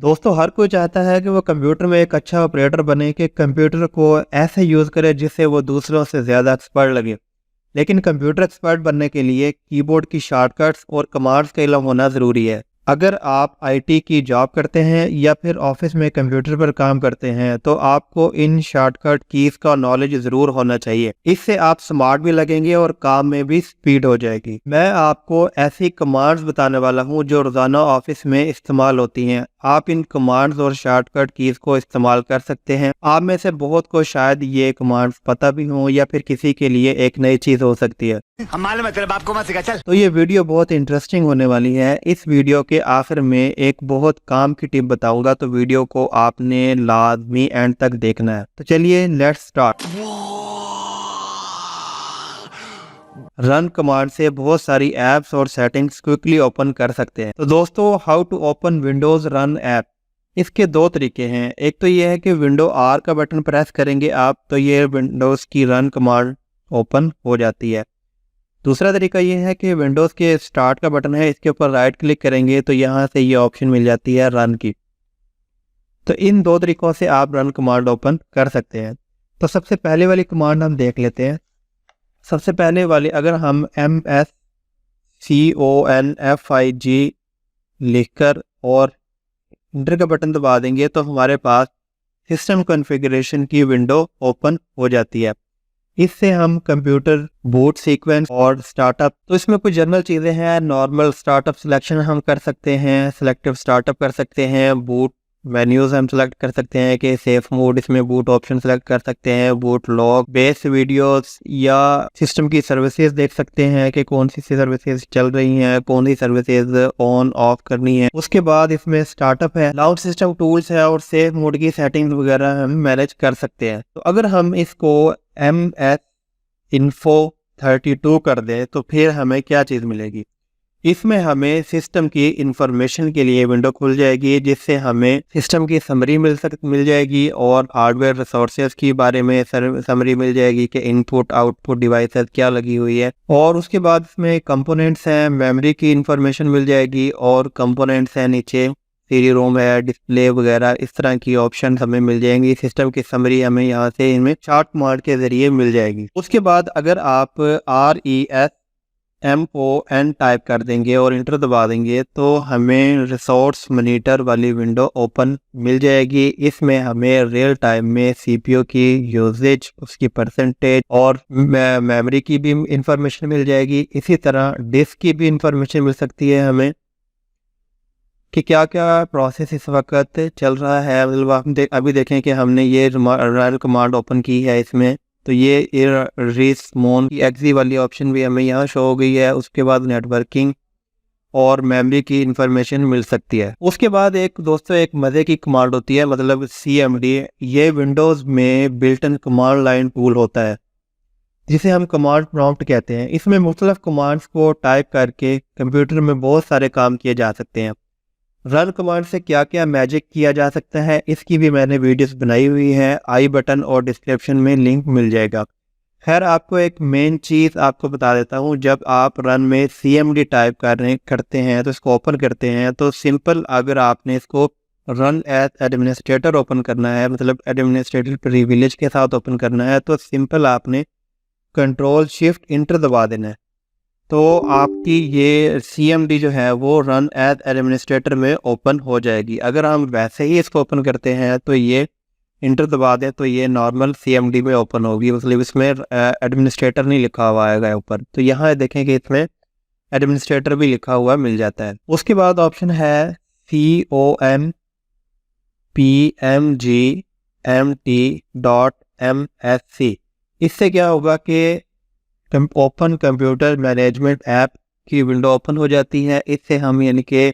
दोस्तों हर कोई चाहता है कि वो कंप्यूटर में एक अच्छा ऑपरेटर बने कि कंप्यूटर को ऐसे यूज़ करे जिससे वो दूसरों से ज़्यादा एक्सपर्ट लगे। लेकिन कंप्यूटर एक्सपर्ट बनने के लिए कीबोर्ड की शॉर्टकट्स और कमांड्स का इल्म होना ज़रूरी है। अगर आप आईटी की जॉब करते हैं या फिर ऑफिस में कंप्यूटर पर काम करते हैं तो आपको इन शॉर्टकट कीज़ का नॉलेज ज़रूर होना चाहिए। इससे आप स्मार्ट भी लगेंगे और काम में भी स्पीड हो जाएगी। मैं आपको ऐसी कमांड्स बताने वाला हूं जो रोज़ाना ऑफिस में इस्तेमाल होती हैं। आप इन कमांड्स और शॉर्टकट कीज़ को इस्तेमाल कर सकते हैं। आप में से बहुत को शायद ये कमांड्स पता भी हों या फिर किसी के लिए एक नई चीज़ हो सकती है। हम मालूम है तेरे बाप को मत सिखा चल। तो ये वीडियो बहुत इंटरेस्टिंग होने वाली है। इस वीडियो के आखिर में एक बहुत काम की टिप बताऊंगा, तो वीडियो को आपने लाजमी एंड तक देखना है। तो चलिए लेट्स स्टार्ट। रन कमांड से बहुत सारी एप्स और सेटिंग्स क्विकली ओपन कर सकते हैं। तो दोस्तों how to open windows run app, इसके दो तरीके हैं। एक तो ये है कि विंडो आर का बटन प्रेस करेंगे आप तो ये विंडोज की रन कमांड ओपन हो जाती है। दूसरा तरीका ये है कि विंडोज़ के स्टार्ट का बटन है, इसके ऊपर राइट क्लिक करेंगे तो यहाँ से ये ऑप्शन मिल जाती है रन की। तो इन दो तरीकों से आप रन कमांड ओपन कर सकते हैं। तो सबसे पहले वाली कमांड हम देख लेते हैं। सबसे पहले वाली अगर हम MSCONFIG लिखकर और इंटर का बटन दबा देंगे तो हमारे पास सिस्टम कॉन्फ़िगरेशन की विंडो ओपन हो जाती है। इससे हम कंप्यूटर बूट सीक्वेंस और स्टार्टअप, तो इसमें कुछ जनरल चीज़ें हैं। नॉर्मल स्टार्टअप सिलेक्शन हम कर सकते हैं, सिलेक्टिव स्टार्टअप कर सकते हैं, बूट मेन्यूज हम सेलेक्ट कर सकते हैं कि सेफ मोड, इसमें बूट ऑप्शन सेलेक्ट कर सकते हैं, बूट लॉग, बेस वीडियोस या सिस्टम की सर्विसेज देख सकते हैं कि कौन सी सर्विसेज चल रही हैं, कौन सी सर्विसेज ऑन ऑफ करनी है। उसके बाद इसमें स्टार्टअप है, लाउड सिस्टम टूल्स है और सेफ मोड की सेटिंग्स वगैरह हम मैनेज कर सकते हैं। तो अगर हम इसको MS-INFO32 कर दें तो फिर हमें क्या चीज़ मिलेगी। इसमें हमें सिस्टम की इंफॉर्मेशन के लिए विंडो खुल जाएगी, जिससे हमें सिस्टम की समरी मिल जाएगी और हार्डवेयर रिसोर्सेज के बारे में समरी मिल जाएगी कि इनपुट आउटपुट डिवाइसेस क्या लगी हुई है। और उसके बाद इसमें कंपोनेंट्स हैं, मेमोरी की इंफॉर्मेशन मिल जाएगी और कंपोनेंट्स हैं नीचे, सीडी रोम है, डिस्प्ले वगैरह, इस तरह की ऑप्शन हमें मिल जाएंगी। सिस्टम की समरी हमें यहाँ से इनमें चार्ट कमांड के जरिए मिल जाएगी। उसके बाद अगर आप RESMON टाइप कर देंगे और इंटर दबा देंगे तो हमें रिसोर्स मॉनिटर वाली विंडो ओपन मिल जाएगी। इसमें हमें रियल टाइम में सीपीयू की यूजेज, उसकी परसेंटेज और मेमोरी की भी इंफॉर्मेशन मिल जाएगी। इसी तरह डिस्क की भी इंफॉर्मेशन मिल सकती है हमें कि क्या क्या प्रोसेस इस वक्त चल रहा है। मतलब आप अभी देखें कि हमने ये रन कमांड ओपन की है इसमें, तो ये RESMON की एक्जी वाली ऑप्शन भी हमें यहाँ शो हो गई है। उसके बाद नेटवर्किंग और मेमोरी की इंफॉर्मेशन मिल सकती है। उसके बाद एक दोस्तों एक मज़े की कमांड होती है, मतलब CMD। ये विंडोज़ में built in command line tool होता है जिसे हम कमांड प्रॉम्प्ट कहते हैं। इसमें मुख्तलिफ कमांड्स को टाइप करके कंप्यूटर में बहुत सारे काम किए जा सकते हैं। रन कमांड से क्या क्या मैजिक किया जा सकता है इसकी भी मैंने वीडियोस बनाई हुई है, आई बटन और डिस्क्रिप्शन में लिंक मिल जाएगा। खैर आपको एक मेन चीज़ आपको बता देता हूँ, जब आप रन में CMD टाइप करते हैं तो इसको ओपन करते हैं तो सिंपल, अगर आपने इसको रन एज एडमिनिस्ट्रेटर ओपन करना है, मतलब एडमिनिस्ट्रेटर प्रिविलेज के साथ ओपन करना है, तो सिंपल आपने Ctrl+Shift+Enter दबा देना है। तो आपकी ये CMD जो है वो रन एज एडमिनिस्ट्रेटर में ओपन हो जाएगी। अगर हम वैसे ही इसको ओपन करते हैं तो ये इंटर दबा दें तो ये नॉर्मल CMD में ओपन होगी, मतलब इसमें एडमिनिस्ट्रेटर नहीं लिखा हुआ आएगा ऊपर। तो यहाँ देखें कि इसमें एडमिनिस्ट्रेटर भी लिखा हुआ मिल जाता है। उसके बाद ऑप्शन है COMPMGMT.MSC। इससे क्या होगा कि ओपन कंप्यूटर मैनेजमेंट ऐप की विंडो ओपन हो जाती है। इससे हम यानी कि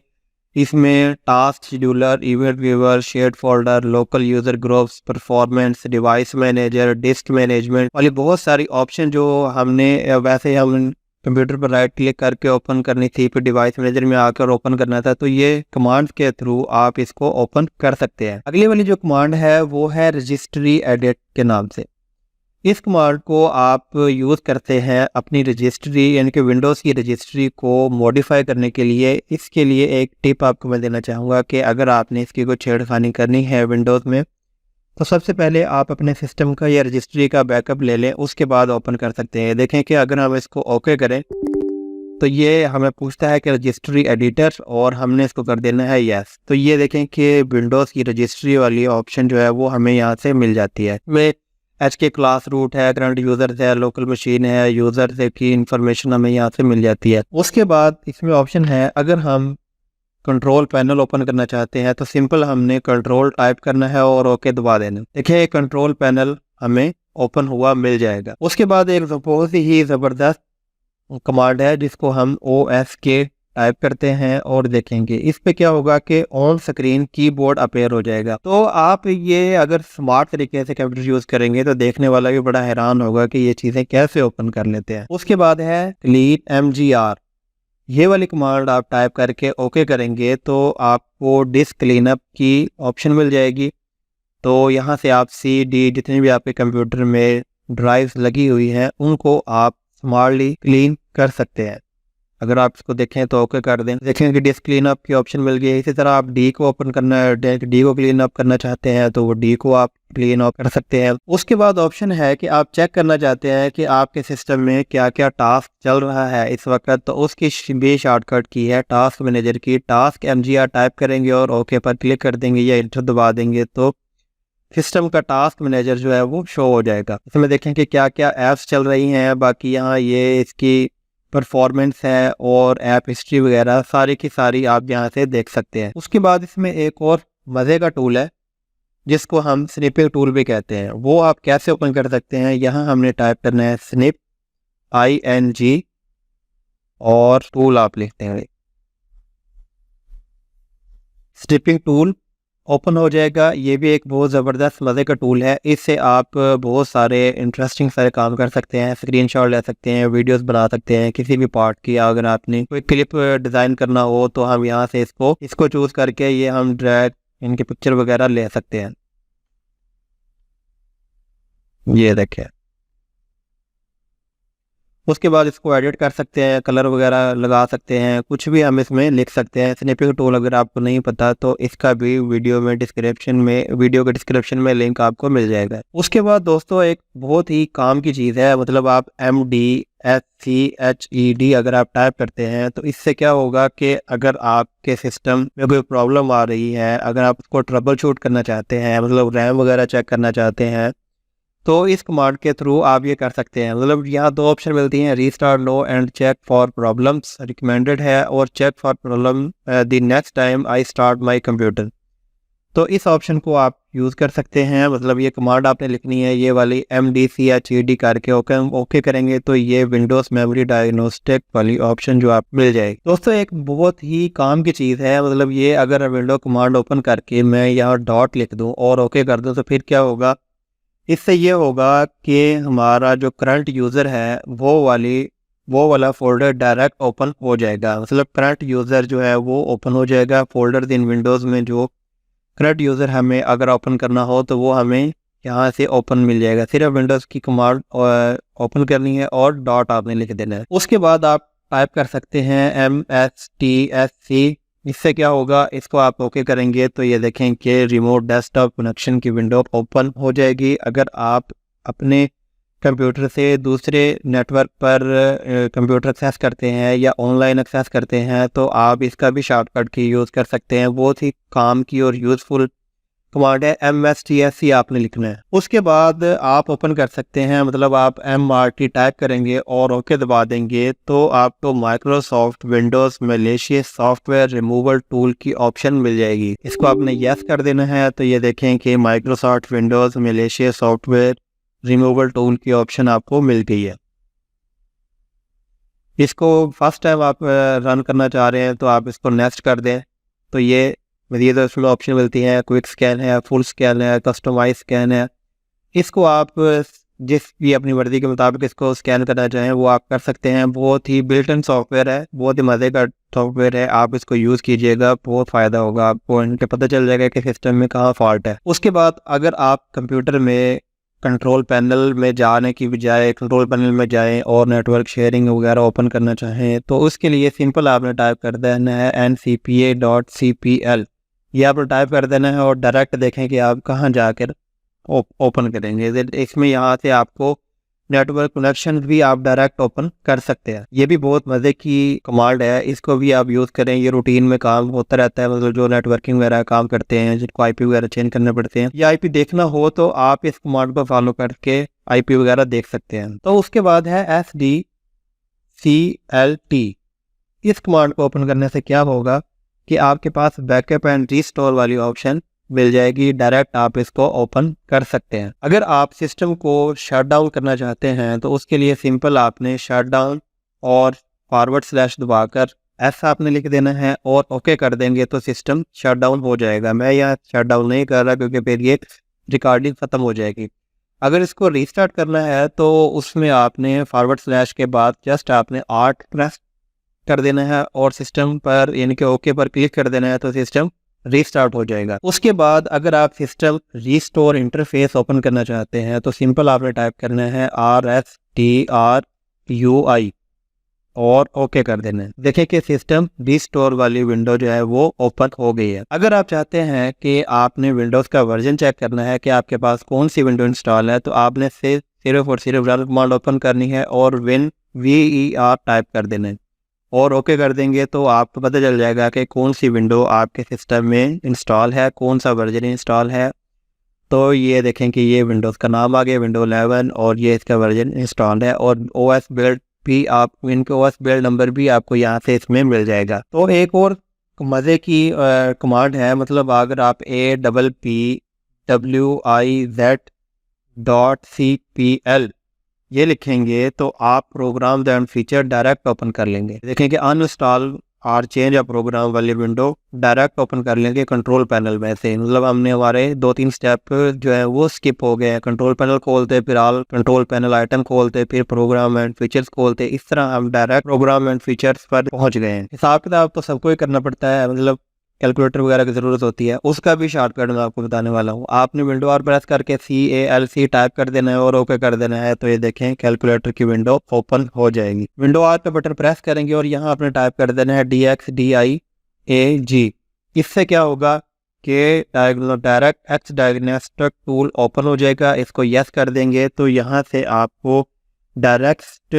इसमें task scheduler, event viewer, shared folder, local user groups, performance, device manager, disc management वाली बहुत सारी ऑप्शन जो हमने वैसे हम कंप्यूटर पर राइट क्लिक करके ओपन करनी थी, फिर डिवाइस मैनेजर में आकर ओपन करना था, तो ये कमांड के थ्रू आप इसको ओपन कर सकते हैं। अगली वाली जो कमांड है वो है रजिस्ट्री एडिट के नाम से। इस कमांड को आप यूज़ करते हैं अपनी रजिस्ट्री यानी कि विंडोज़ की रजिस्ट्री को मॉडिफाई करने के लिए। इसके लिए एक टिप आपको मैं देना चाहूँगा कि अगर आपने इसकी कोई छेड़खानी करनी है विंडोज़ में, तो सबसे पहले आप अपने सिस्टम का या रजिस्ट्री का बैकअप ले लें, उसके बाद ओपन कर सकते हैं। देखें कि अगर हम इसको ओके करें तो ये हमें पूछता है कि रजिस्ट्री एडिटर, और हमने इसको कर देना है यस। तो ये देखें कि विंडोज़ की रजिस्ट्री वाली ऑप्शन जो है वो हमें यहाँ से मिल जाती है। में HK क्लास रूट है, करंट यूज़र है, लोकल मशीन है, यूज़र से की इंफॉर्मेशन हमें यहाँ से मिल जाती है। उसके बाद इसमें ऑप्शन है, अगर हम कंट्रोल पैनल ओपन करना चाहते हैं तो सिंपल हमने कंट्रोल टाइप करना है और ओके दबा देना। देखिए कंट्रोल पैनल हमें ओपन हुआ मिल जाएगा। उसके बाद एक बहुत ही ज़बरदस्त कमांड है जिसको हम OSK टाइप करते हैं और देखेंगे इस पे क्या होगा कि ऑन स्क्रीन कीबोर्ड अपेयर हो जाएगा। तो आप ये अगर स्मार्ट तरीके से कंप्यूटर यूज करेंगे तो देखने वाला भी बड़ा हैरान होगा कि ये चीजें कैसे ओपन कर लेते हैं। उसके बाद है क्लीन MGR, ये वाली कमांड आप टाइप करके ओके करेंगे तो आपको डिस्क क्लीनअप की ऑप्शन मिल जाएगी। तो यहाँ से आप CD जितने भी आपके कंप्यूटर में ड्राइव्स लगी हुई हैं उनको आप स्मार्टली क्लीन कर सकते हैं। अगर आप इसको देखें तो ओके कर दें, देखें कि डिस्क क्लीन अप की ऑप्शन मिल गई है। इसी तरह आप डी को ओपन करना है, डी को क्लीन अप करना चाहते हैं तो वो डी को आप क्लीन अप कर सकते हैं। उसके बाद ऑप्शन है कि आप चेक करना चाहते हैं कि आपके सिस्टम में क्या क्या टास्क चल रहा है इस वक्त, तो उसकी भी शॉर्टकट की है टास्क मैनेजर की। टास्क MGR टाइप करेंगे और ओके पर क्लिक कर देंगे या इंटर दबा देंगे तो सिस्टम का टास्क मैनेजर जो है वो शो हो जाएगा। इसमें देखें कि क्या क्या ऐप्स चल रही हैं, बाकी यहाँ ये इसकी परफॉर्मेंस है और ऐप हिस्ट्री वगैरह सारी की सारी आप यहाँ से देख सकते हैं। उसके बाद इसमें एक और मज़े का टूल है जिसको हम स्निपिंग टूल भी कहते हैं। वो आप कैसे ओपन कर सकते हैं, यहाँ हमने टाइप करना है स्निप ING और टूल आप लिखते हैं। स्निपिंग टूल ओपन हो जाएगा। ये भी एक बहुत ज़बरदस्त मज़े का टूल है। इससे आप बहुत सारे इंटरेस्टिंग सारे काम कर सकते हैं, स्क्रीनशॉट ले सकते हैं, वीडियोस बना सकते हैं किसी भी पार्ट की। अगर आपने कोई क्लिप डिज़ाइन करना हो तो हम यहाँ से इसको चूज़ करके ये हम ड्रैग इनकी पिक्चर वगैरह ले सकते हैं। ये देखें, उसके बाद इसको एडिट कर सकते हैं, कलर वगैरह लगा सकते हैं, कुछ भी हम इसमें लिख सकते हैं। स्निपिंग टूल अगर आपको नहीं पता तो इसका भी वीडियो के डिस्क्रिप्शन में लिंक आपको मिल जाएगा। उसके बाद दोस्तों एक बहुत ही काम की चीज़ है, मतलब आप MDSCHED अगर आप टाइप करते हैं तो इससे क्या होगा कि अगर आपके सिस्टम में कोई प्रॉब्लम आ रही है, अगर आप उसको ट्रबल शूट करना चाहते हैं, मतलब रैम वगैरह चेक करना चाहते हैं, तो इस कमांड के थ्रू आप ये कर सकते हैं। मतलब यहाँ दो ऑप्शन मिलती हैं, restart no and check for problems recommended है, और check for problem the next time I start my computer. तो इस ऑप्शन को आप यूज़ कर सकते हैं। मतलब ये कमांड आपने लिखनी है, ये वाली MDCHED करके ओके करेंगे तो ये विंडोज़ मेमोरी डायग्नोस्टिक वाली ऑप्शन जो आप मिल जाएगी। दोस्तों एक बहुत ही काम की चीज़ है, मतलब ये अगर विंडो कमांड ओपन करके मैं यहाँ डॉट लिख दूँ और ओके कर दूँ तो फिर क्या होगा, इससे ये होगा कि हमारा जो करंट यूज़र है वो वाला फोल्डर डायरेक्ट ओपन हो जाएगा। मतलब करंट यूज़र जो है वो ओपन हो जाएगा। फोल्डर इन विंडोज़ में जो करंट यूज़र हमें अगर ओपन करना हो तो वो हमें यहाँ से ओपन मिल जाएगा। सिर्फ विंडोज़ की कमांड ओपन करनी है और डॉट आपने लिख देना है। उसके बाद आप टाइप कर सकते हैं MSTSC। इससे क्या होगा, इसको आप ओके करेंगे तो ये देखें कि रिमोट डेस्कटॉप कनेक्शन की विंडो ओपन हो जाएगी। अगर आप अपने कंप्यूटर से दूसरे नेटवर्क पर कंप्यूटर एक्सेस करते हैं या ऑनलाइन एक्सेस करते हैं तो आप इसका भी शॉर्टकट की यूज़ कर सकते हैं। बहुत ही काम की और यूज़फुल कमांड है। MSTSC आपने लिखना है। उसके बाद आप ओपन कर सकते हैं, मतलब आप MRT टाइप करेंगे और ओके दबा देंगे तो आपको Microsoft Windows malicious software removal tool की ऑप्शन मिल जाएगी। इसको आपने यस कर देना है तो ये देखें कि Microsoft Windows malicious software removal tool की ऑप्शन आपको मिल गई है। इसको फर्स्ट टाइम आप रन करना चाह रहे हैं तो आप इसको नेक्स्ट कर दें तो ये मज़ीद उसमें ऑप्शन मिलती हैं। क्विक स्कैन है, फुल स्कैन है, कस्टमाइज स्कैन है। इसको आप जिस भी अपनी वर्दी के मुताबिक इसको स्कैन करना चाहें वो आप कर सकते हैं। बहुत ही बिल्ट इन सॉफ्टवेयर है, बहुत ही मज़े का सॉफ्टवेयर है। आप इसको यूज़ कीजिएगा, बहुत फ़ायदा होगा आपको। इनके पता चल जाएगा कि सिस्टम में कहाँ फॉल्ट है। उसके बाद अगर आप कंप्यूटर में कंट्रोल पैनल में जाने की बजाय कंट्रोल पैनल में जाएं और नेटवर्क शेयरिंग वगैरह ओपन करना चाहें तो उसके लिए सिंपल आपने टाइप कर देना है ncpa.cpl। ये आपने टाइप कर देना है और डायरेक्ट देखें कि आप कहाँ जाकर ओपन करेंगे। इसमें यहाँ से आपको नेटवर्क कनेक्शन भी आप डायरेक्ट ओपन कर सकते हैं। ये भी बहुत मज़े की कमांड है, इसको भी आप यूज़ करें। ये रूटीन में काम होता रहता है, मतलब जो नेटवर्किंग वगैरह काम करते हैं, जिनको आईपी वगैरह चेंज करने पड़ते हैं या आईपी देखना हो तो आप इस कमांड को फॉलो करके आईपी वगैरह देख सकते हैं। तो उसके बाद है SDCLT। इस कमांड को ओपन करने से क्या होगा कि आपके पास बैकअप एंड रीस्टोर वाली ऑप्शन मिल जाएगी, डायरेक्ट आप इसको ओपन कर सकते हैं। अगर आप सिस्टम को शट डाउन करना चाहते हैं तो उसके लिए सिंपल आपने शट डाउन और / दबाकर ऐसा आपने लिख देना है और ओके कर देंगे तो सिस्टम शट डाउन हो जाएगा। मैं यहाँ शट डाउन नहीं कर रहा क्योंकि फिर ये रिकॉर्डिंग ख़त्म हो जाएगी। अगर इसको रीस्टार्ट करना है तो उसमें आपने / के बाद जस्ट आपने 8 प्रेस कर देना है और सिस्टम पर यानी कि ओके पर क्लिक कर देना है तो सिस्टम रीस्टार्ट हो जाएगा। उसके बाद अगर आप सिस्टम रीस्टोर इंटरफेस ओपन करना चाहते हैं तो सिंपल आपने टाइप करना है RSTRUI और ओके कर देना है। देखें कि सिस्टम रीस्टोर वाली विंडो जो है वो ओपन हो गई है। अगर आप चाहते हैं कि आपने विंडोज़ का वर्जन चेक करना है कि आपके पास कौन सी विंडो इंस्टॉल है तो आपने सिर्फ और सिर्फ रन कमांड ओपन करनी है और WinVer टाइप कर देना है और ओके कर देंगे तो आपको पता चल जाएगा कि कौन सी विंडो आपके सिस्टम में इंस्टॉल है, कौन सा वर्जन इंस्टॉल है। तो ये देखें कि ये विंडोज़ का नाम आ गया विंडो 11 और ये इसका वर्जन इंस्टॉल है और OS बिल्ड भी आप इनके OS बिल्ड नंबर भी आपको यहाँ से इसमें मिल जाएगा। तो एक और मज़े की कमांड है, मतलब अगर आप APPWIZ.CPL ये लिखेंगे तो आप program and feature direct open कर लेंगे। देखें कि अनइंस्टॉल और चेंज अ प्रोग्राम वाली विंडो डायरेक्ट ओपन कर लेंगे कंट्रोल पैनल में से। मतलब हमने हमारे 2-3 स्टेप जो है वो स्किप हो गए हैं। कंट्रोल पैनल खोलते, फिर ऑल कंट्रोल पैनल आइटम खोलते, फिर प्रोग्राम एंड फीचर्स खोलते, इस तरह हम डायरेक्ट प्रोग्राम एंड फीचर्स पर पहुंच गए हैं। हिसाब किताब तो सबको ही करना पड़ता है, मतलब कैलकुलेटर वगैरह की ज़रूरत होती है, उसका भी शॉर्टकट मैं आपको बताने वाला हूँ। आपने विंडो और प्रेस करके CALC टाइप कर देना है और ओके कर देना है तो ये देखें कैलकुलेटर की विंडो ओपन हो जाएगी। विंडो R पे बटन प्रेस करेंगे और यहाँ आपने टाइप कर देना है DXDIAG। इससे क्या होगा कि direct X diagnostic tool open हो जाएगा। इसको यस कर देंगे तो यहाँ से आपको डायरेक्ट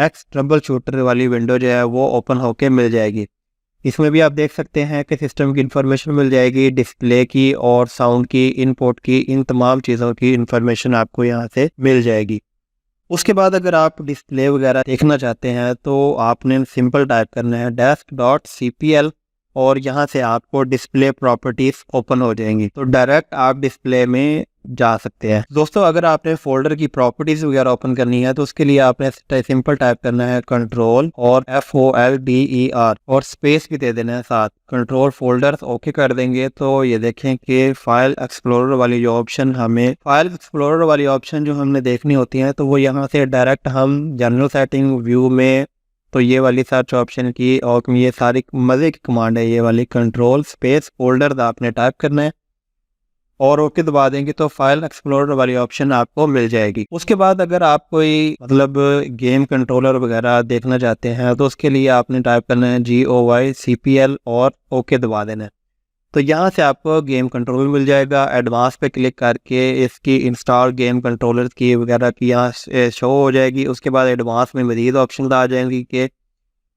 X ट्रबल शूटर वाली विंडो जो है वो ओपन होके मिल जाएगी। इसमें भी आप देख सकते हैं कि सिस्टम की इन्फॉर्मेशन मिल जाएगी, डिस्प्ले की और साउंड की, इनपुट की, इन तमाम चीज़ों की इन्फॉर्मेशन आपको यहाँ से मिल जाएगी। उसके बाद अगर आप डिस्प्ले वगैरह देखना चाहते हैं तो आपने सिंपल टाइप करना है desk.cpl और यहाँ से आपको डिस्प्ले प्रॉपर्टीज ओपन हो जाएंगी तो डायरेक्ट आप डिस्प्ले में जा सकते हैं। दोस्तों अगर आपने फोल्डर की प्रॉपर्टीज वगैरह ओपन करनी है तो उसके लिए आपने सिंपल टाइप करना है कंट्रोल और FOLDER और स्पेस भी दे देना है साथ। कंट्रोल फोल्डर्स ओके कर देंगे तो ये देखें कि फाइल एक्सप्लोरर वाली जो ऑप्शन जो हमने देखनी होती है तो वो यहाँ से डायरेक्ट हम जनरल सेटिंग व्यू में तो ये वाली सर्च ऑप्शन की और ये सारी मज़े की कमांड है। ये वाली कंट्रोल स्पेस फोल्डर आपने टाइप करना है और ओके दबा देंगे तो फाइल एक्सप्लोरर वाली ऑप्शन आपको मिल जाएगी। उसके बाद अगर आप कोई मतलब गेम कंट्रोलर वगैरह देखना चाहते हैं तो उसके लिए आपने टाइप करना है GOY.CPL और ओके दबा देना है तो यहाँ से आपको गेम कंट्रोलर मिल जाएगा। एडवांस पे क्लिक करके इसकी इंस्टॉल गेम कंट्रोलर की वगैरह की यहाँ शो हो जाएगी। उसके बाद एडवांस में मज़ीद ऑप्शन आ जाएंगी कि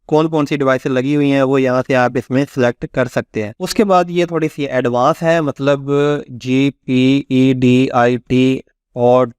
कौन कौन सी डिवाइसेस लगी हुई हैं वो यहाँ से आप इसमें सेलेक्ट कर सकते हैं। उसके बाद ये थोड़ी सी एडवांस है, मतलब GPEDIT और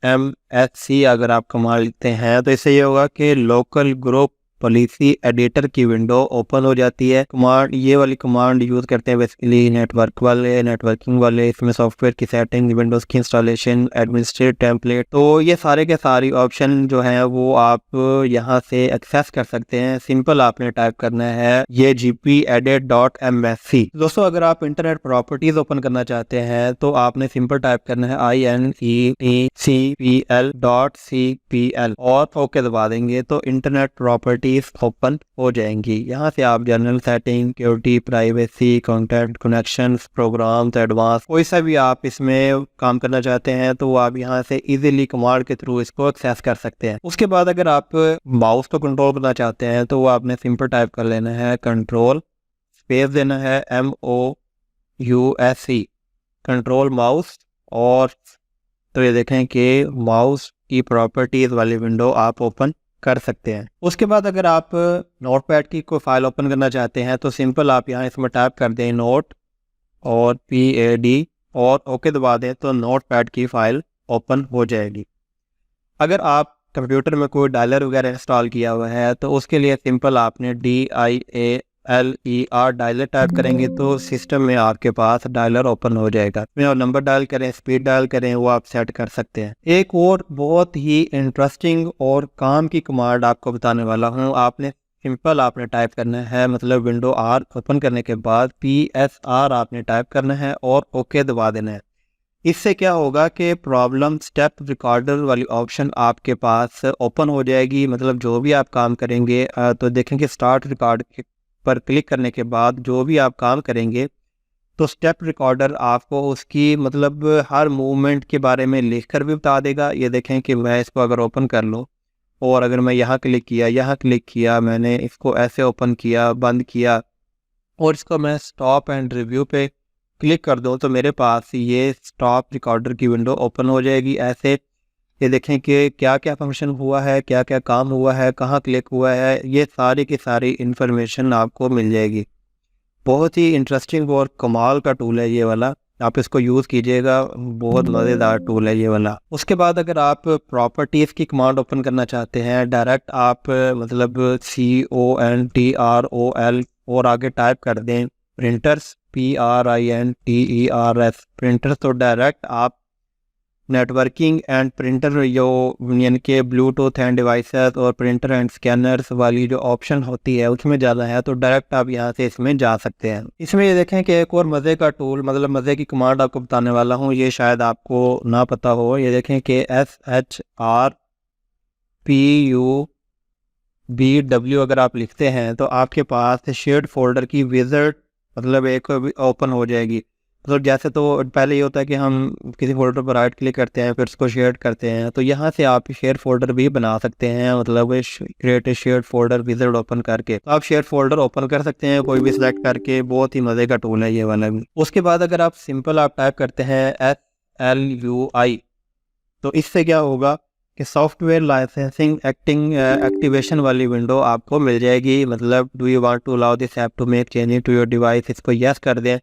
.MSC अगर आप कमांड लिखते हैं तो इससे ये होगा कि लोकल ग्रुप पॉलिसी एडिटर की विंडो ओपन हो जाती है। कमांड ये वाली कमांड यूज़ करते हैं बेसिकली नेटवर्किंग वाले। इसमें सॉफ्टवेयर की सेटिंग, विंडोज़ की इंस्टॉलेशन, एडमिनिस्ट्रेट टेम्पलेट, तो ये सारे के सारी ऑप्शन जो हैं वो आप यहाँ से एक्सेस कर सकते हैं। सिंपल आपने टाइप करना है ये GPEdit.MSC। दोस्तों अगर आप इंटरनेट प्रॉपर्टीज ओपन करना चाहते हैं तो आपने सिंपल टाइप करना है INETCPL.CPL और ओके दबा देंगे तो इंटरनेट प्रॉपर्टी प्रॉपर्टीज़ ओपन हो जाएंगी। यहाँ से आप general setting, security, privacy, content, connections, programs, advance, कोई सा भी आप इसमें काम करना चाहते हैं तो वो आप यहाँ से इजीली कमांड के थ्रू इसको एक्सेस कर सकते हैं। उसके बाद अगर आप माउस को कंट्रोल करना चाहते हैं तो वो आपने सिंपल टाइप कर लेना है कंट्रोल स्पेस देना है MOUSE, कंट्रोल माउस। और तो ये देखें कि माउस की प्रॉपर्टीज़ वाली विंडो आप ओपन कर सकते हैं। उसके बाद अगर आप नोटपैड की कोई फाइल ओपन करना चाहते हैं तो सिंपल आप यहाँ इसमें टाइप कर दें नोट और PAD और ओके दबा दें तो नोटपैड की फाइल ओपन हो जाएगी। अगर आप कंप्यूटर में कोई डायलर वगैरह इंस्टॉल किया हुआ है तो उसके लिए सिंपल आपने DIALER डायलर टाइप करेंगे तो सिस्टम में आपके पास डायलर ओपन हो जाएगा। और नंबर डायल करें, स्पीड डायल करें, वो आप सेट कर सकते हैं। एक और बहुत ही इंटरेस्टिंग और काम की कमांड आपको बताने वाला हूँ। आपने टाइप करना है, मतलब विंडो R ओपन करने के बाद PSR आपने टाइप करना है और ओके दबा देना है। इससे क्या होगा कि प्रॉब्लम स्टेप रिकॉर्डर वाली ऑप्शन आपके पास ओपन हो जाएगी। मतलब जो भी आप काम करेंगे तो देखेंगे स्टार्ट रिकॉर्ड पर क्लिक करने के बाद जो भी आप काम करेंगे तो स्टेप रिकॉर्डर आपको उसकी मतलब हर मूवमेंट के बारे में लिखकर भी बता देगा। ये देखें कि मैं इसको अगर ओपन कर लूँ और अगर मैं यहाँ क्लिक किया, मैंने इसको ऐसे ओपन किया, बंद किया और इसको मैं स्टॉप एंड रिव्यू पे क्लिक कर दूं तो मेरे पास ये स्टॉप रिकॉर्डर की विंडो ओपन हो जाएगी। ऐसे ये देखें कि क्या क्या फंक्शन हुआ है, क्या क्या काम हुआ है, कहाँ क्लिक हुआ है, ये सारी की सारी इन्फॉर्मेशन आपको मिल जाएगी। बहुत ही इंटरेस्टिंग और कमाल का टूल है ये वाला, आप इसको यूज़ कीजिएगा, बहुत मज़ेदार टूल है ये वाला। उसके बाद अगर आप प्रॉपर्टीज़ की कमांड ओपन करना चाहते हैं डायरेक्ट आप मतलब CONTROL और आगे टाइप कर दें प्रिंटर्स PRINTERS प्रिंटर्स, तो डायरेक्ट आप नेटवर्किंग एंड प्रिंटर जो यानी के ब्लूटूथ एंड डिवाइसेस और प्रिंटर एंड स्कैनर्स वाली जो ऑप्शन होती है उसमें जाना है तो डायरेक्ट आप यहाँ से इसमें जा सकते हैं। इसमें ये देखें कि एक और मज़े का टूल, मतलब मज़े की कमांड आपको बताने वाला हूँ, ये शायद आपको ना पता हो। ये देखें कि SHRPUBW अगर आप लिखते हैं तो आपके पास शेयर्ड फोल्डर की विज़र्ड मतलब एक ओपन हो जाएगी। मतलब जैसे तो पहले ये होता है कि हम किसी फोल्डर पर राइट क्लिक करते हैं फिर उसको शेयर करते हैं, तो यहाँ से आप शेयर फोल्डर भी बना सकते हैं। मतलब create a share folder wizard open करके तो आप शेयर फोल्डर ओपन कर सकते हैं कोई भी सिलेक्ट करके। बहुत ही मज़े का टूल है ये वाला भी। उसके बाद अगर आप सिंपल आप टाइप करते हैं SLUI तो इससे क्या होगा कि सॉफ्टवेयर लाइसेंसिंग एक्टिवेशन वाली विंडो आपको मिल जाएगी। मतलब do you want to allow this app to make change to your device, इसको यस कर दें।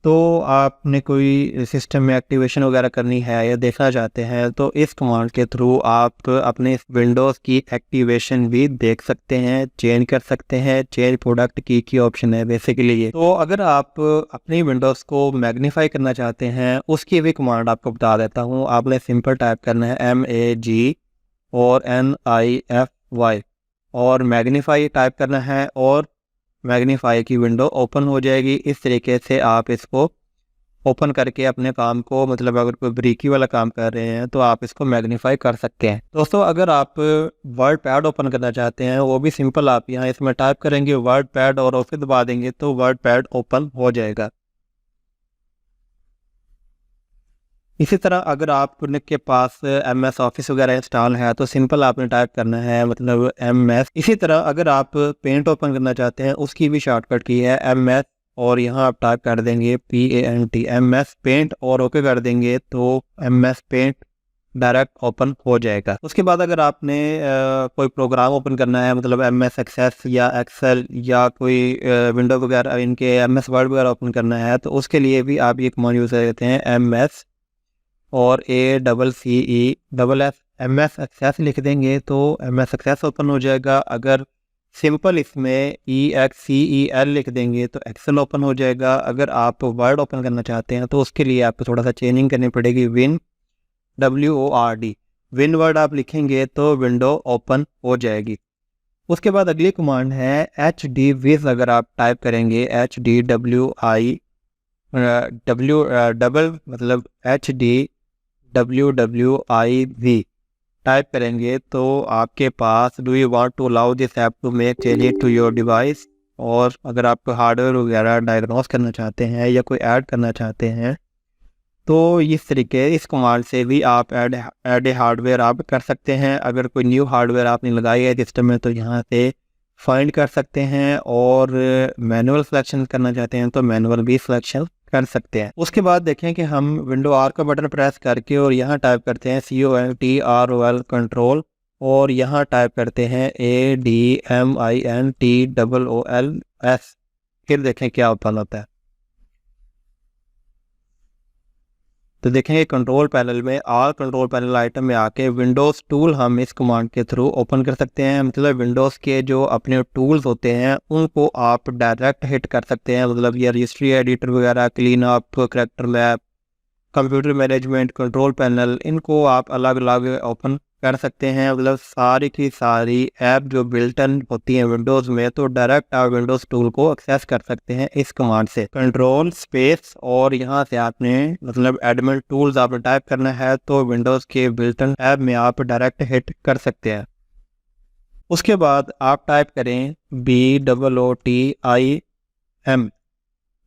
तो आपने कोई सिस्टम में एक्टिवेशन वगैरह करनी है या देखना चाहते हैं तो इस कमांड के थ्रू आप अपने विंडोज़ की एक्टिवेशन भी देख सकते हैं, चेंज कर सकते हैं। चेंज प्रोडक्ट की ऑप्शन है बेसिकली ये। तो अगर आप अपनी विंडोज़ को मैग्नीफाई करना चाहते हैं उसकी भी कमांड आपको बता देता हूँ। आपने सिंपल टाइप करना है MAG और NIFY और मैग्नीफाई टाइप करना है और मैग्नीफाई की विंडो ओपन हो जाएगी। इस तरीके से आप इसको ओपन करके अपने काम को, मतलब अगर कोई ब्रीकी वाला काम कर रहे हैं तो आप इसको मैग्नीफाई कर सकते हैं। दोस्तों अगर आप वर्ड पैड ओपन करना चाहते हैं वो भी सिंपल, आप यहाँ इसमें टाइप करेंगे वर्ड पैड और ओके दबा देंगे तो वर्ड पैड ओपन हो जाएगा। इसी तरह अगर आपके पास MS ऑफिस वगैरह इंस्टॉल है तो सिंपल आपने टाइप करना है मतलब MS। इसी तरह अगर आप पेंट ओपन करना चाहते हैं उसकी भी शॉर्टकट की है MS और यहाँ आप टाइप कर देंगे PANT MS पेंट और ओके कर देंगे तो MS पेंट डायरेक्ट ओपन हो जाएगा। उसके बाद अगर आपने कोई प्रोग्राम ओपन करना है मतलब MS एक्सेस या एक्सेल या कोई विंडो वगैरह इनके MS वर्ड वगैरह ओपन करना है तो उसके लिए भी आप ये कमांड यूज़ करते हैं MS और ACCESS MS एक्सेस लिख देंगे तो MS एक्सेस ओपन हो जाएगा। अगर सिंपल इसमें EXCEL लिख देंगे तो एक्सेल ओपन हो जाएगा। अगर आप वर्ड ओपन करना चाहते हैं तो उसके लिए आपको थोड़ा सा चेंजिंग करनी पड़ेगी। WORD विन वर्ड आप लिखेंगे तो विंडो ओपन हो जाएगी। उसके बाद अगली कमांड है HDWiz। अगर आप टाइप करेंगे HDWI डबल मतलब HDWWIZ टाइप करेंगे तो आपके पास do you want to allow this app to make changes to your device, और अगर आप हार्डवेयर वगैरह डायग्नोस करना चाहते हैं या कोई ऐड करना चाहते हैं तो इस कमांड से भी आप ऐड ए हार्डवेयर आप कर सकते हैं। अगर कोई न्यू हार्डवेयर आपने लगाई है सिस्टम में तो यहाँ से फाइंड कर सकते हैं, और मैनुअल सिलेक्शन करना चाहते हैं तो मैनुअल भी सिलेक्शन कर सकते हैं। उसके बाद देखें कि हम विंडो आर का बटन प्रेस करके और यहाँ टाइप करते हैं CONTROL कंट्रोल, और यहाँ टाइप करते हैं ADMINTOOLS, फिर देखें क्या होता है। तो देखेंगे कंट्रोल पैनल में ऑल कंट्रोल पैनल आइटम में आके विंडोज़ टूल हम इस कमांड के थ्रू ओपन कर सकते हैं। मतलब विंडोज़ के जो अपने टूल्स होते हैं उनको आप डायरेक्ट हिट कर सकते हैं। मतलब ये रजिस्ट्री एडिटर वगैरह, clean up, character lab, computer management, control panel, इनको आप अलग अलग ओपन कर सकते हैं। मतलब सारी की सारी ऐप जो बिल्टन होती हैं विंडोज़ में, तो डायरेक्ट आप विंडोज़ टूल को एक्सेस कर सकते हैं इस कमांड से। कंट्रोल स्पेस और यहाँ से आपने मतलब एडमिन टूल्स आपने टाइप करना है तो विंडोज़ के बिल्टन ऐप में आप डायरेक्ट हिट कर सकते हैं। उसके बाद आप टाइप करें BOOTIM,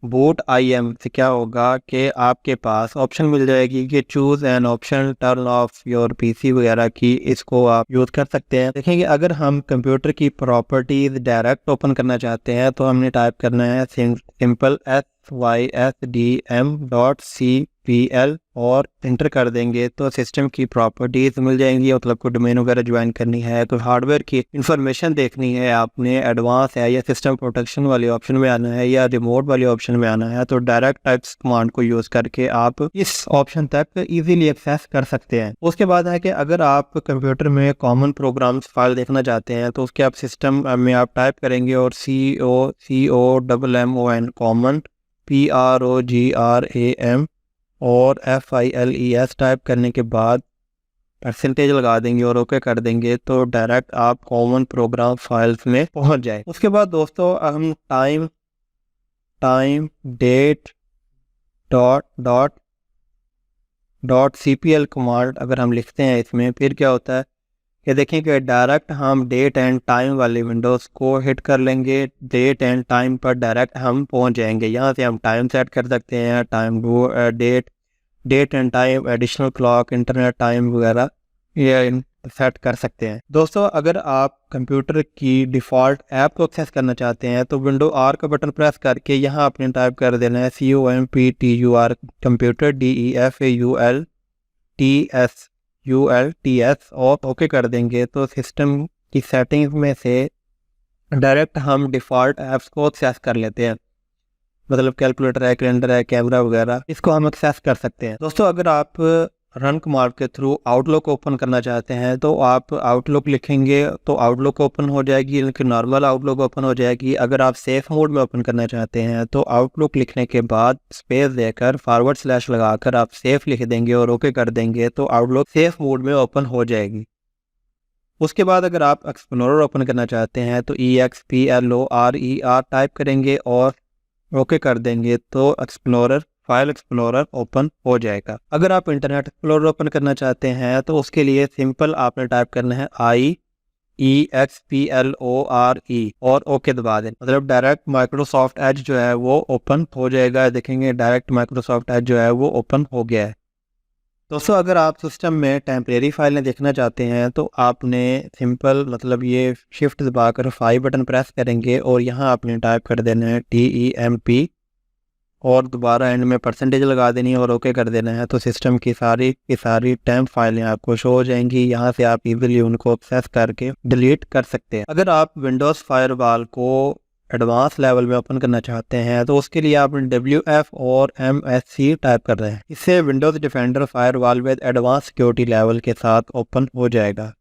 बूट IM से क्या होगा कि आपके पास ऑप्शन मिल जाएगी कि choose an option turn off your PC वगैरह की, इसको आप यूज़ कर सकते हैं। देखेंगे अगर हम कंप्यूटर की प्रॉपर्टीज डायरेक्ट ओपन करना चाहते हैं तो हमने टाइप करना है सिंपल SYSDM.CPL और इंटर कर देंगे तो सिस्टम की प्रॉपर्टीज मिल जाएंगी। मतलब कोई डोमेन वगैरह ज्वाइन करनी है, कोई हार्डवेयर की इंफॉर्मेशन देखनी है, आपने एडवांस है या सिस्टम प्रोटेक्शन वाले ऑप्शन में आना है या रिमोट वाले ऑप्शन में आना है, तो डायरेक्ट टाइप्स कमांड को यूज करके आप इस ऑप्शन तक इजीली एक्सेस कर सकते हैं। उसके बाद है कि अगर आप कंप्यूटर में कॉमन प्रोग्राम्स फाइल देखना चाहते हैं तो उसके आप सिस्टम में आप टाइप करेंगे और COMMON कॉमन PROGRAM और FILES टाइप करने के बाद परसेंटेज लगा देंगे और ओके कर देंगे तो डायरेक्ट आप कॉमन प्रोग्राम फाइल्स में पहुंच जाए। उसके बाद दोस्तों हम time date dot CPL command अगर हम लिखते हैं इसमें, फिर क्या होता है कि देखें कि डायरेक्ट हम डेट एंड टाइम वाले विंडोज़ को हिट कर लेंगे। डेट एंड टाइम पर डायरेक्ट हम पहुंच जाएंगे। यहाँ से हम टाइम सेट कर सकते हैं, time date and time, additional clock, internet time वगैरह ये सेट कर सकते हैं। दोस्तों अगर आप कंप्यूटर की डिफ़ॉल्ट ऐप को एक्सेस करना चाहते हैं तो विंडो आर का बटन प्रेस करके यहाँ आपने टाइप कर देना है COMPUTER कंप्यूटर DEFAULTS और ओके कर देंगे तो सिस्टम की सेटिंग्स में से डायरेक्ट हम डिफ़ॉल्ट ऐप्स को एक्सेस कर लेते हैं। मतलब कैलकुलेटर है, कैलेंडर है, कैमरा वगैरह, इसको हम एक्सेस कर सकते हैं। दोस्तों अगर आप रन कमांड के थ्रू आउटलुक ओपन करना चाहते हैं तो आप आउटलुक लिखेंगे तो आउटलुक ओपन हो जाएगी, लेकिन नॉर्मल आउटलुक ओपन हो जाएगी। अगर आप सेफ मोड में ओपन करना चाहते हैं तो आउटलुक लिखने के बाद स्पेस देकर फॉरवर्ड / लगाकर आप सेफ लिख देंगे और ओके कर देंगे तो आउटलुक सेफ मोड में ओपन हो जाएगी। उसके बाद अगर आप एक्सप्लोरर ओपन करना चाहते हैं तो EXPLORER टाइप करेंगे और ओके कर देंगे तो फाइल एक्सप्लोरर ओपन हो जाएगा। अगर आप इंटरनेट एक्सप्लोरर ओपन करना चाहते हैं तो उसके लिए सिंपल आपने टाइप करना है IEXPLORE और ओके दबा दें। मतलब डायरेक्ट माइक्रोसॉफ्ट एज जो है वो ओपन हो जाएगा। देखेंगे डायरेक्ट माइक्रोसॉफ्ट एज जो है वो ओपन हो गया है। दोस्तों अगर आप सिस्टम में टेम्परेरी फाइलें देखना चाहते हैं तो आपने सिंपल मतलब ये शिफ्ट दबाकर 5 बटन प्रेस करेंगे और यहाँ आपने टाइप कर देना है TEMP और दोबारा एंड में परसेंटेज लगा देनी है और ओके कर देना है तो सिस्टम की सारी टेम्प फाइलें आपको शो हो जाएंगी। यहाँ से आप इजीली उनको एक्सेस करके डिलीट कर सकते हैं। अगर आप विंडोज़ फायरवॉल को एडवांस लेवल में ओपन करना चाहते हैं तो उसके लिए आप WF और MSC टाइप कर रहे हैं। इससे Windows defender firewall with advance security level के साथ ओपन हो जाएगा।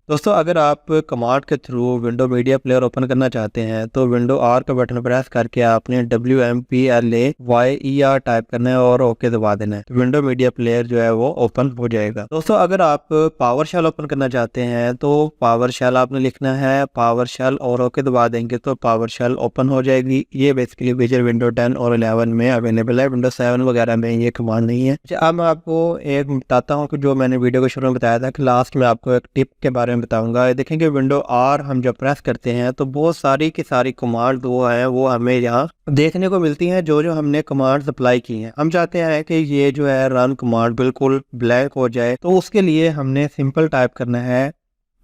दोस्तों अगर आप कमांड के through window media player open करना चाहते हैं तो विंडो आर का बटन प्रेस करके आपने WMPLAYER टाइप करना है और ओके दबा देना है, तो विंडो मीडिया प्लेयर जो है वो ओपन हो जाएगा। दोस्तों अगर आप पावर शेल ओपन करना चाहते हैं तो पावर शेल आपने लिखना है, पावर शेल और ओके दबा देंगे तो पावर शेल ओपन हो जाएगी। ये बेसिकली विजुअल विंडो 10 और 11 में अवेलेबल है, विंडो 7 वगैरह में ये कमांड नहीं है। अब मैं आपको एक बताता हूँ कि जो मैंने वीडियो के शुरू में बताया था कि लास्ट में आपको एक टिप के बारे में बताऊंगा। देखेंगे विंडो आर हम जब प्रेस करते हैं तो बहुत सारी की सारी कमांड वो है वो हमें यहाँ देखने को मिलती हैं, जो हमने कमांड अप्लाई की हैं। हम चाहते हैं कि ये जो है रन कमांड बिल्कुल ब्लैंक हो जाए, तो उसके लिए हमने सिंपल टाइप करना है,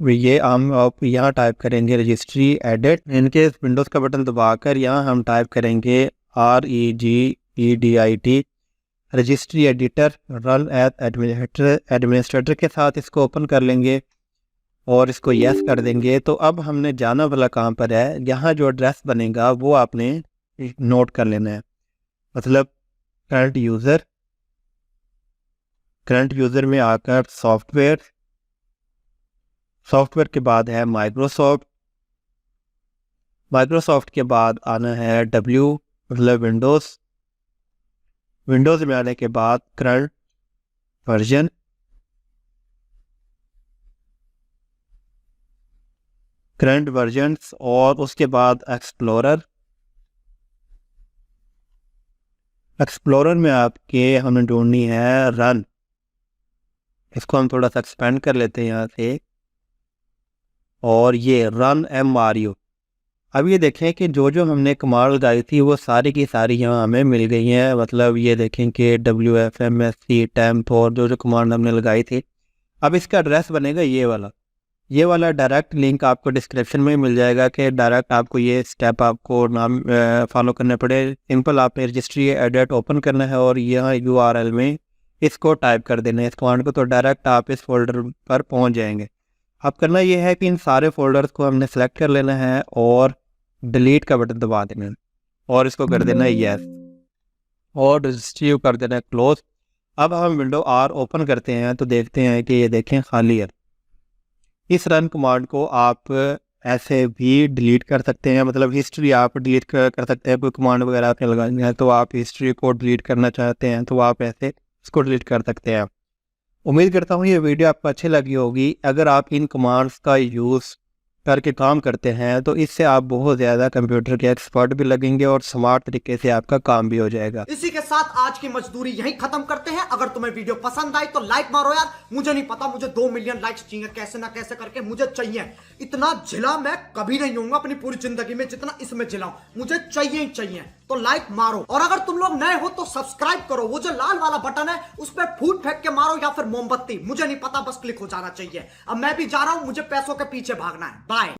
ये हम आप यहाँ टाइप करेंगे रजिस्ट्री एडिट, इनके विंडोज का बटन दबाकर यहाँ हम टाइप करेंगे REGEDIT registry editor run as administrator के साथ इसको ओपन कर लेंगे और इसको यस कर देंगे। तो अब हमने जाना वाला कहाँ पर है, यहाँ जो एड्रेस बनेगा वो आपने नोट कर लेना है। मतलब करंट यूज़र में आकर सॉफ्टवेयर के बाद है माइक्रोसॉफ्ट के बाद आना है W मतलब विंडोज़ में आने के बाद करंट वर्जन्स और उसके बाद एक्सप्लोरर में आपके हमें ढूंढनी है रन। इसको हम थोड़ा सा एक्सपेंड कर लेते हैं यहाँ से और ये रन MRU। अब ये देखें कि जो हमने कमांड लगाई थी वो सारी की सारी यहाँ हमें मिल गई हैं। मतलब ये देखें कि WFMSC टेम्प और जो कमांड हमने लगाई थी। अब इसका एड्रेस बनेगा ये वाला डायरेक्ट लिंक आपको डिस्क्रिप्शन में मिल जाएगा कि डायरेक्ट आपको ये स्टेप आपको नाम फॉलो करने पड़े। सिंपल आपने रजिस्ट्री एडिट ओपन करना है और यहाँ URL में इसको टाइप कर देना है इस कमांड को, तो डायरेक्ट आप इस फोल्डर पर पहुँच जाएंगे। अब करना ये है कि इन सारे फोल्डर्स को हमने सेलेक्ट कर लेना है और डिलीट का बटन दबा देना है और इसको कर देना है यस और रजिस्ट्री कर देना है क्लोज। अब हम विंडो आर ओपन करते हैं तो देखते हैं कि ये देखें खाली है। इस रन कमांड को आप ऐसे भी डिलीट कर सकते हैं, मतलब हिस्ट्री आप डिलीट कर सकते हैं। कोई कमांड वगैरह आपने लगानी है तो आप हिस्ट्री को डिलीट करना चाहते हैं तो आप ऐसे इसको डिलीट कर सकते हैं। उम्मीद करता हूँ ये वीडियो आपको अच्छी लगी होगी। अगर आप इन कमांड्स का यूज़ करके काम करते हैं तो इससे आप बहुत ज़्यादा कंप्यूटर के एक्सपर्ट भी लगेंगे और स्मार्ट तरीके से आपका काम भी हो जाएगा। इसी के साथ आज की मजदूरी यहीं खत्म करते हैं। अगर तुम्हें वीडियो पसंद आई तो लाइक मारो यार। मुझे नहीं पता, मुझे 2 मिलियन लाइक्स चाहिए, कैसे ना कैसे करके मुझे चाहिए। इतना झिला मैं कभी नहीं होऊंगा अपनी पूरी जिंदगी में जितना इसमें झिलाऊं, मुझे चाहिए ही चाहिए। तो लाइक मारो और अगर तुम लोग नए हो तो सब्सक्राइब करो। वो जो लाल वाला बटन है उस पर फूट फेंक के मारो या फिर मोमबत्ती, मुझे नहीं पता, बस क्लिक हो जाना चाहिए। अब मैं भी जा रहा हूं, मुझे पैसों के पीछे भागना है। बाय।